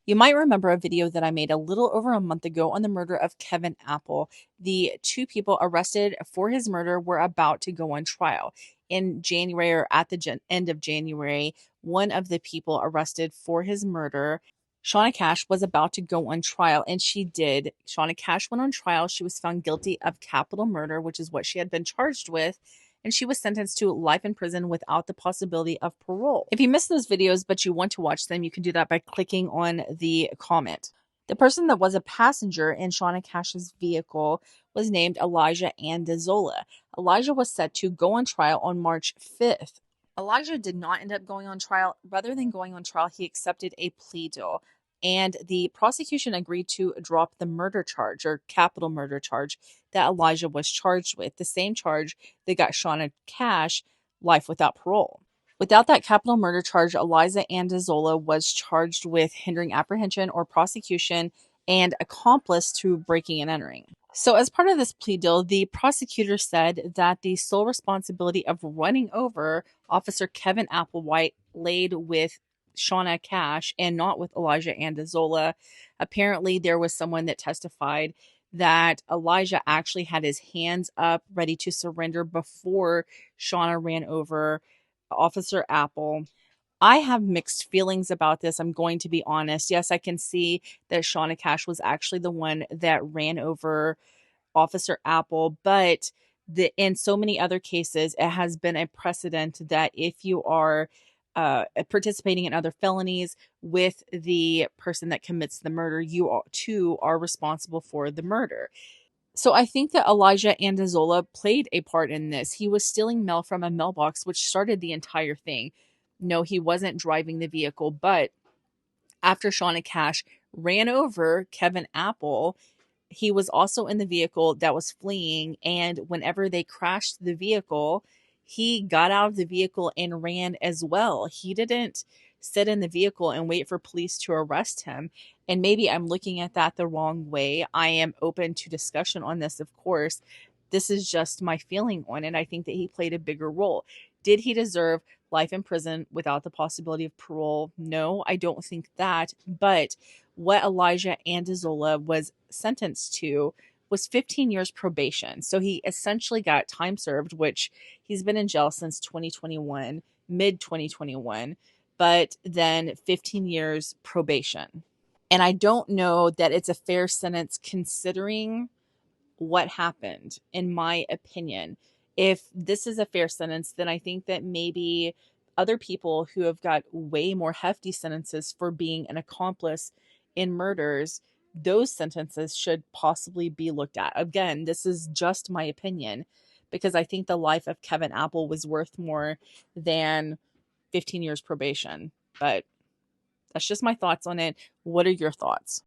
You might remember a video that I made a little over a month ago on the murder of Kevin Apple. The two people arrested for his murder were about to go on trial. In January, or at the end of January, one of the people arrested for his murder, Shauna Cash, was about to go on trial, and she did. Shauna Cash went on trial. She was found guilty of capital murder, which is what she had been charged with, and she was sentenced to life in prison without the possibility of parole. If you missed those videos but you want to watch them, you can do that by clicking on the comment. The person that was a passenger in Shauna Cash's vehicle was named Elijah Andazola. Elijah was set to go on trial on March 5th. Elijah did not end up going on trial. Rather than going on trial, he accepted a plea deal. And the prosecution agreed to drop the murder charge, or capital murder charge, that Elijah was charged with, the same charge that got Shauna Cash life without parole. Without that capital murder charge, Eliza Andazola was charged with hindering apprehension or prosecution and accomplice to breaking and entering. So, as part of this plea deal, the prosecutor said that the sole responsibility of running over Officer Kevin Applewhite laid with Shauna Cash and not with Elijah Andazola. Apparently, there was someone that testified that Elijah actually had his hands up, ready to surrender before Shauna ran over Officer Apple. I have mixed feelings about this. I'm going to be honest. Yes, I can see that Shauna Cash was actually the one that ran over Officer Apple, but in so many other cases, it has been a precedent that if you are participating in other felonies with the person that commits the murder, you too are responsible for the murder. So I think that Elijah Andazola played a part in this. He was stealing mail from a mailbox, which started the entire thing. No, he wasn't driving the vehicle, but after Shauna Cash ran over Kevin Apple, he was also in the vehicle that was fleeing. And whenever they crashed the vehicle, he got out of the vehicle and ran as well. He didn't sit in the vehicle and wait for police to arrest him. And maybe I'm looking at that the wrong way. I am open to discussion on this, of course. This is just my feeling on it. I think that he played a bigger role. Did he deserve life in prison without the possibility of parole? No, I don't think that. But what Elijah Andazola was sentenced to was 15 years probation. So he essentially got time served, which he's been in jail since 2021, mid 2021, but then 15 years probation. And I don't know that it's a fair sentence considering what happened, in my opinion. If this is a fair sentence, then I think that maybe other people who have got way more hefty sentences for being an accomplice in murders, those sentences should possibly be looked at. Again, this is just my opinion because I think the life of Kevin Apple was worth more than 15 years probation. But that's just my thoughts on it. What are your thoughts?